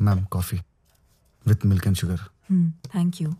Ma'am coffee with milk and sugar. Thank you.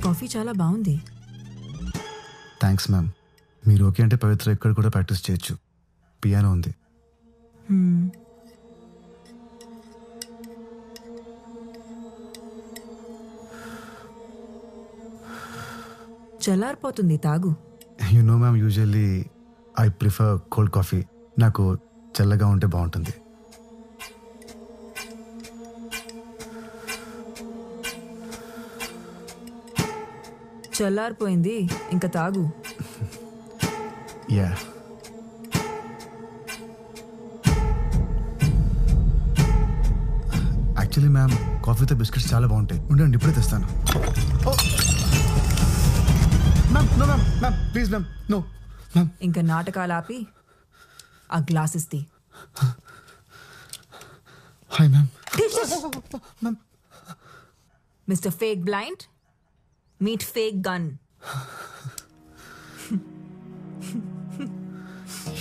Coffee చాలా బాగుంది. Thanks ma'am. మీరు okay అంటే పవిత్ర ఇక్కడ కూడా ప్రాక్టీస్ చేయొచ్చు. పియానో ఉంది. చల్లారిపోతుంది, తాగు. You know ma'am, usually I prefer cold coffee. నాకు చల్లగా ఉంటే బాగుంటుంది. చల్లారిపోయింది, ఇంకా తాగు. యా. యాక్చువల్లీ మ్యామ్ కాఫీతో బిస్కెట్స్ చాలా బాగుంటాయి. ఉండండి, ఇప్పుడే తెస్తాను. Ma'am no ma'am, ma'am please ma'am, no ma'am. ఇంకా నాటకాలు ఆపి ఆ గ్లాస్ ఇస్తే. Hi ma'am. Ma'am. Mister fake blind, meet fake gun.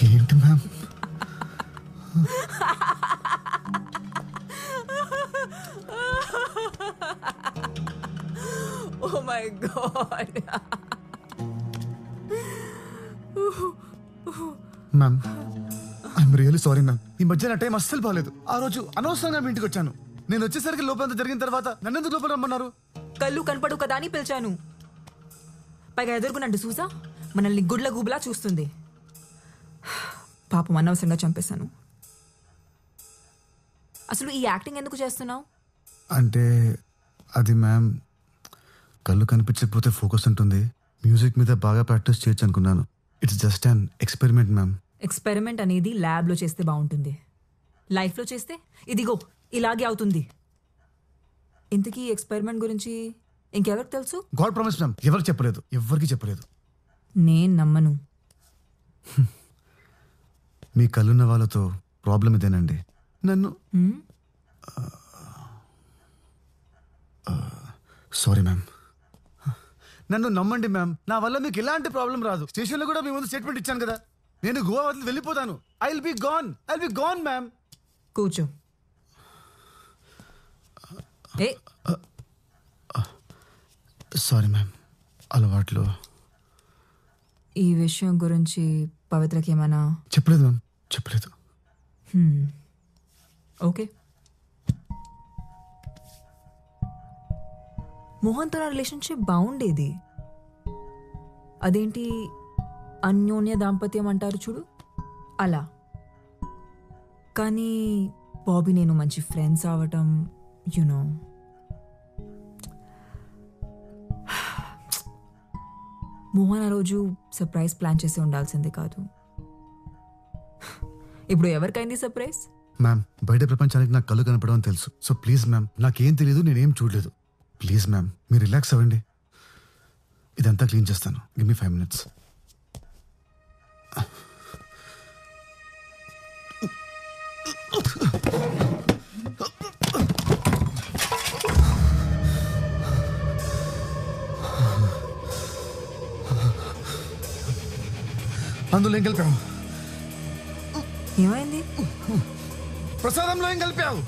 ఏంటి ma'am? Oh my God. Ma'am I'm really sorry ma'am. ఈ మధ్య నా టైం అస్సలు బాగాలేదు. ఆ రోజు అనవసరంగా మీ ఇంటికి వచ్చాను. నేను వచ్చేసరికి లోపలంతా జరిగిన తర్వాత నన్నెందుకు లోపల రమ్మన్నారు? కళ్ళు కనపడు కదా అని పిలిచాను. పైగా ఎదుర్కొనండి చూసా, మనల్ని గుడ్ల గూబులా చూస్తుంది. పాపం అనవసరంగా చంపేశాను. అసలు ఈ యాక్టింగ్ ఎందుకు చేస్తున్నావు? అంటే అది మ్యామ్, కళ్ళు కనిపించకపోతే ఫోకస్ ఉంటుంది. మ్యూజిక్ మీద బాగా ప్రాక్టీస్ చేయొచ్చు అనుకున్నాను. It's just an experiment ma'am. Experiment అనేది ల్యాబ్లో చేస్తే బాగుంటుంది. లైఫ్లో చేస్తే ఇదిగో ఇలాగే అవుతుంది. ఇంతకీ ఎక్స్పెరిమెంట్ గురించి ఇంకెవరికి తెలుసు? గాడ్ ప్రామిస్ మ్యామ్, ఎవరికి చెప్పలేదు, ఎవరికి చెప్పలేదు. నేను నమ్మను. మీ కళ్ళున్న వాళ్ళతో ప్రాబ్లం ఇదేనండి. నన్ను సారీ మ్యామ్, నన్ను నమ్మండి మ్యామ్. నా వల్ల మీకు ఎలాంటి ప్రాబ్లం రాదు. స్టేషన్లో కూడా మీ ముందు స్టేట్మెంట్ ఇచ్చాను కదా. నేను గోవా వదిలి వెళ్ళిపోతాను. I will be gone ma'am. కూర్చో. ఏ సారీ మ్యామ్, అలవాట్లో. ఈ విషయం గురించి పవిత్రకి ఏమైనా చెప్పలేదు మ్యామ్, చెప్పలేదు. ఓకే. మోహన్తో నా రిలేషన్షిప్ బాగుండేది. అదేంటి అన్యోన్య దాంపత్యం అంటారు చూడు, అలా. కానీ బాబీ నేను మంచి ఫ్రెండ్స్ అవటం, యునో. మోహన్ ఆ రోజు సర్ప్రైజ్ ప్లాన్ చేసి ఉండాల్సిందే కాదు. ఇప్పుడు ఎవరికైంది సర్ప్రైజ్? మ్యామ్, బయట ప్రపంచానికి నాకు కళ్ళు కనపడడం అని తెలుసు. సో ప్లీజ్ మ్యామ్, నాకేం తెలియదు, నేనేం చూడలేదు. ప్లీజ్ మ్యామ్, మీరు రిలాక్స్ అవ్వండి. ఇదంతా క్లీన్ చేస్తాను. Give me 5 minutes. అందులో ఏం కలిపావు? ఏమైంది? ప్రసాదంలో ఏం కలిపావు?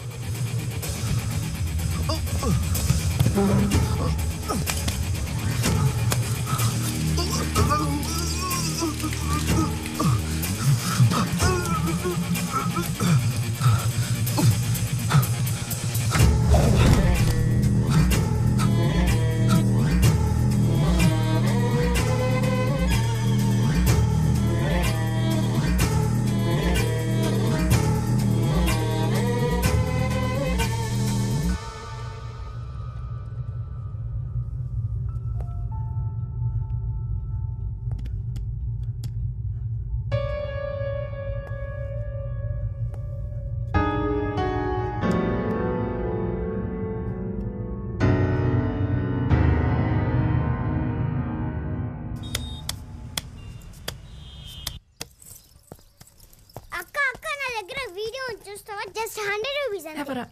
జస్ట్ 100 రూపీస్ ఎవరా?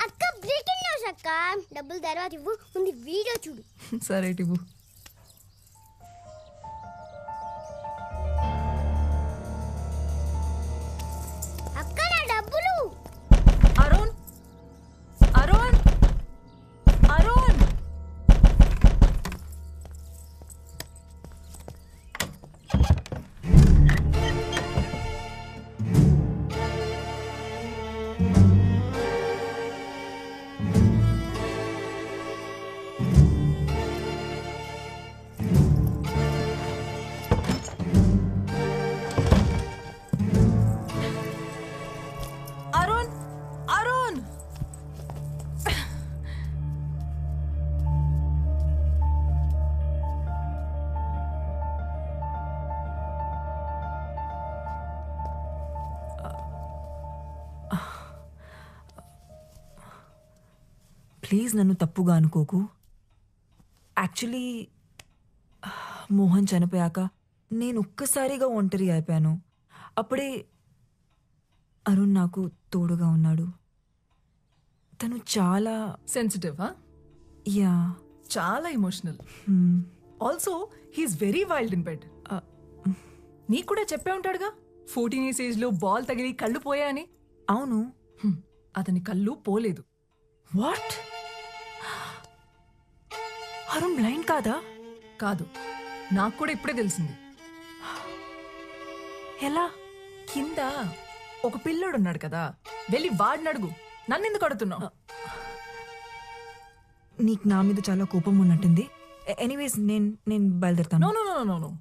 అక్క బ్రేకింగ్ న్యూస్ అక్క. డబ్బులు తర్వాత ఇవ్వు, ముందు వీడియో చూడు. సరే ఇవ్వు. అక్క నా డబ్బులు. అరుణ్ అరుణ్ అరుణ్ అరుణ్ అరుణ్ ప్లీజ్ నన్ను తప్పుగా అనుకోకు. యాక్చువల్లీ మోహన్ చనిపోయాక నేను ఒక్కసారిగా ఒంటరి అయిపోయాను. అప్పుడే అరుణ్ నాకు తోడుగా ఉన్నాడు. తను చాలా సెన్సిటివ్. యా చాలా emotional. Also he's very wild in bed. నీకు కూడా చెప్పే ఉంటాడుగా 14 years ఏజ్ లో బాల్ తగిలి కళ్ళు పోయాయని. అవును. అతని కళ్ళు పోలేదు. వాట్? అరుణ్ బ్లైండ్ కాదా? కాదు, నాకు కూడా ఇప్పుడే తెలిసింది. ఎలా? కింద ఒక పిల్లోడు ఉన్నాడు కదా, వెళ్ళి వాడిని అడుగు. నన్నెందుకు అడుగుతున్నావు? నీకు నా మీద చాలా కోపం ఉన్నట్టుంది. ఎనీవేస్ నేను బయలుదేరుతాను. No no no no no,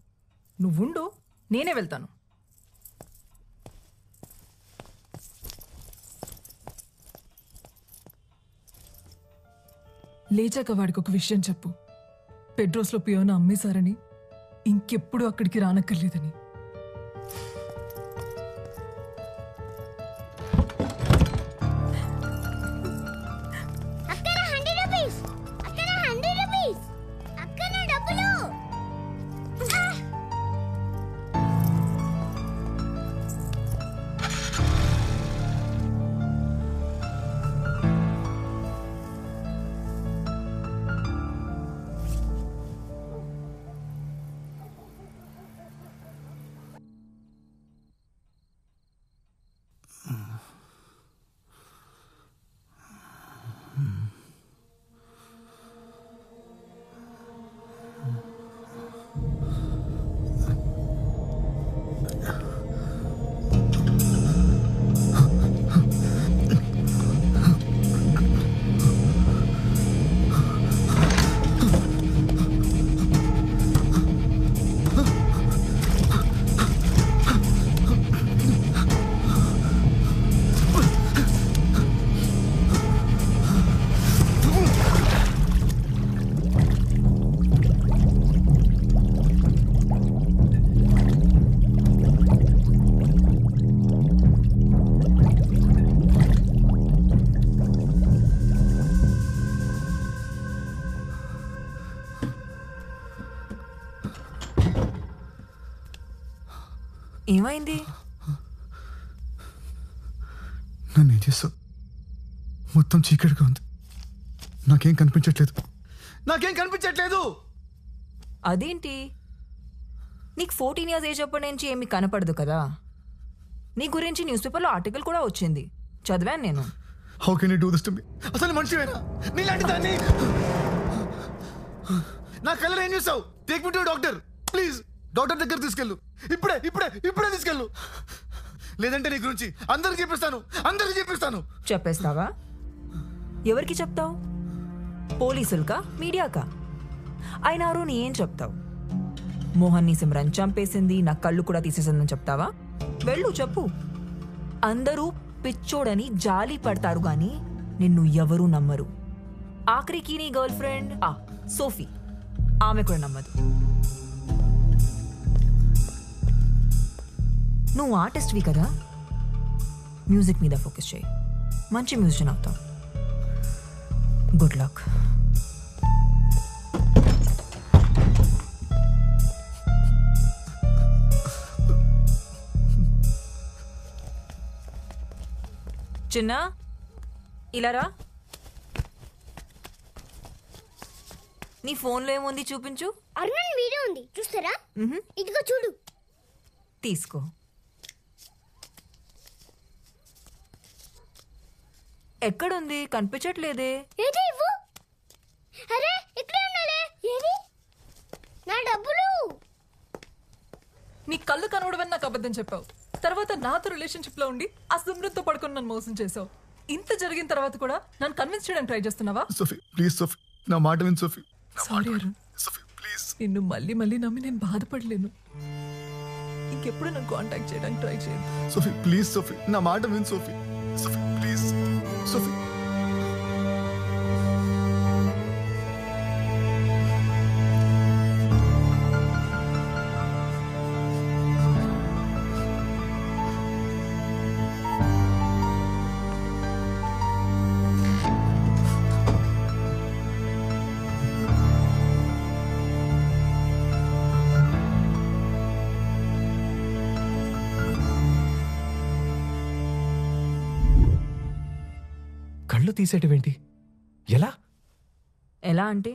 నువ్వుండు, నేనే వెళ్తాను. లేచాక వాడికి ఒక విషయం చెప్పు. పెడ్రోస్లో పియోనా అమ్మేశారని, ఇంకెప్పుడు అక్కడికి రానక్కర్లేదని. అక్క నా 100 రూపీస్. అక్క నా 100 రూపీస్. అక్క నా డబ్బులు. ఏమైంది? నన్ను ఏం చేస్తావు? మొత్తం చీకటిగా ఉంది. నాకేం కనిపించట్లేదు. అదేంటి? నీకు 14 years ఏజ్ అప్పటి నుంచి ఏమీ కనపడదు కదా. నీ గురించి న్యూస్ పేపర్లో ఆర్టికల్ కూడా వచ్చింది, చదివాను నేను. How can you do this to me? అసలు మనిషివేనా నీలాంటి దాన్ని? నా కళ్ళలో ఏం చూసావు? Take me to doctor please. Doctor దగ్గర తీసుకెళ్ళు. ఇప్పుడే తీసుకెళ్ళు. లేదంటే నీ గురించి అందరికి చెప్పిస్తాను. చెప్పేస్తావా? ఎవరికి చెప్తావు? పోలీసులకా, మీడియాకా? అయినా నీ ఏం చెప్తావు? మోహన్ ని సిమ్రన్ చంపేసింది, నా కళ్ళు కూడా తీసేసిందని చెప్తావా? వెళ్ళు చెప్పు. అందరూ పిచ్చోడని జాలి పడతారు గాని నిన్ను ఎవరూ నమ్మరు. ఆఖరికి నీ గర్ల్ ఫ్రెండ్ సోఫీ, ఆమె కూడా నమ్మదు. నువ్వు ఆర్టిస్ట్వి కదా, మ్యూజిక్ మీద ఫోకస్ చేయి. మంచి మ్యూజిషియన్ అవుతావు. Good luck. చిన్న ఇలా రా. నీ ఫోన్లో ఏముంది చూపించు. అరుణ్ వీడియో ఉంది చూస్తారా? మ్హూ. ఇదిగో చూడు. తీసుకో. ఎక్కడుంది? కనిపించట్లేదే. ఏది ఇవ్వు. అరే ఇక్కడే ఉండాలి. ఏది? నా డబ్బులు. నీ కళ్ళు కనబడవని నాకు అబద్ధం చెప్పావు. తర్వాత నాతో రిలేషన్షిప్ లో ఉండి ఆ సిమ్రన్తో పడుకొని నన్ను మోసం చేసావు. ఇంత జరిగిన తర్వాత కూడా నన్ను కన్విన్స్ చేయడానికి ట్రై చేస్తున్నావా? సోఫీ ప్లీజ్, సోఫీ నా మాట విను Sophie. Sorry Arun, Sophie please. నిన్ను మళ్ళీ మళ్ళీ నమ్మి నేను బాధపడలేను. ఇంకెప్పుడు నన్ను కాంటాక్ట్ చేయడానికి ట్రై చేయదు. సోఫీ ప్లీజ్, సోఫీ నా మాట విను సోఫీ. Sophie please, Sophie. కళ్ళు తీసేటివేంటి? ఎలా? ఎలా అంటే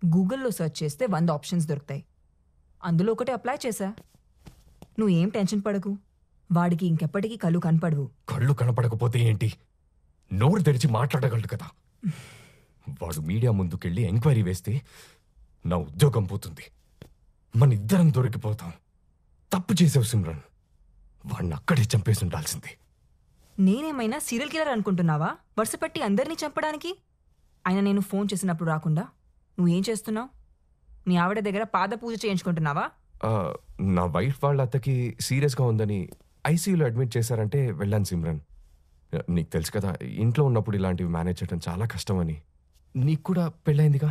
గూగుల్లో సెర్చ్ చేస్తే 100 ఆప్షన్స్ దొరుకుతాయి. అందులో ఒకటి అప్లై చేశా. నువ్వేం టెన్షన్ పడకు. వాడికి ఇంకెప్పటికీ కళ్ళు కనపడవు. కళ్ళు కనపడకపోతే ఏంటి? నోరు తెరిచి మాట్లాడగలడు కదా. వాడు మీడియా ముందుకెళ్ళి ఎంక్వైరీ వేస్తే నా ఉద్యోగం పోతుంది. మన ఇద్దరం దొరికిపోతాం. తప్పు చేసావు సిమ్రన్. వాడిని అక్కడే చంపేసి ఉండాల్సింది. నేనేమైనా సీరియల్ కిల్లర్ అనుకుంటున్నావా? వరుసపెట్టి అందరినీ చంపడానికి. ఆయన నేను ఫోన్ చేసినప్పుడు రాకుండా నువ్వేం చేస్తున్నావు? మీ ఆవిడ దగ్గర పాద పూజ చేయించుకుంటున్నావా? నా వైఫ్ వాళ్ళ అత్తకి సీరియస్గా ఉందని ఐసీయూలో అడ్మిట్ చేశారంటే వెళ్ళాను సిమ్రన్. నీకు తెలుసు కదా, ఇంట్లో ఉన్నప్పుడు ఇలాంటివి మేనేజ్ చేయడం చాలా కష్టమని. నీకు కూడా పెళ్ళైందిగా.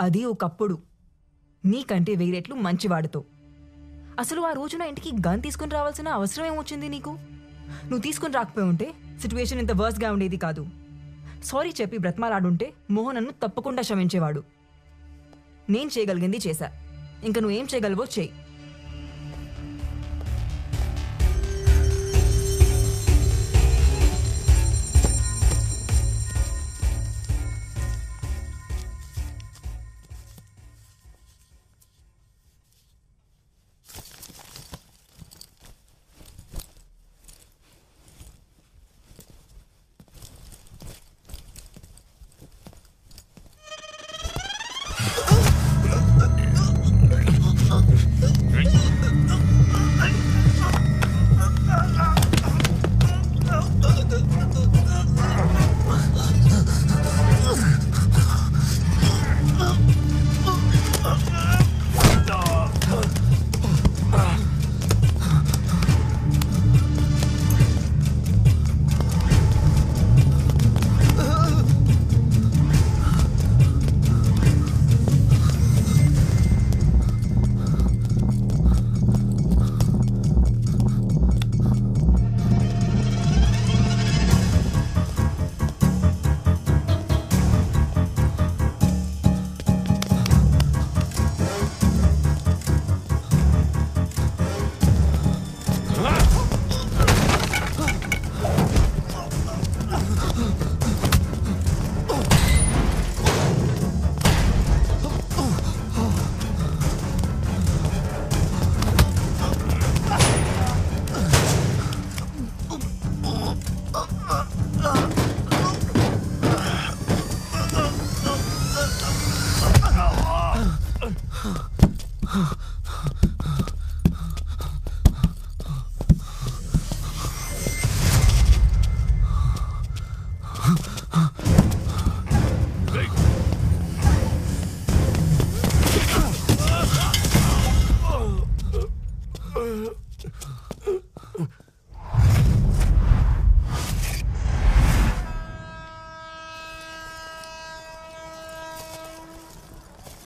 అది ఒకప్పుడు. నీకంటే వేరేట్లు మంచివాడితో. అసలు ఆ రోజున ఇంటికి గన్ తీసుకుని రావాల్సిన అవసరం ఏమొచ్చింది నీకు? నువ్వు తీసుకుని రాకపోయి ఉంటే సిచ్యువేషన్ ఇంత వర్స్గా ఉండేది కాదు. సారీ చెప్పి బ్రతిమాలాడుంటే మోహన్ నన్ను తప్పకుండా క్షమించేవాడు. నేను చేయగలిగింది చేశా. ఇంకా నువ్వేం చేయగలవో చెయ్యి.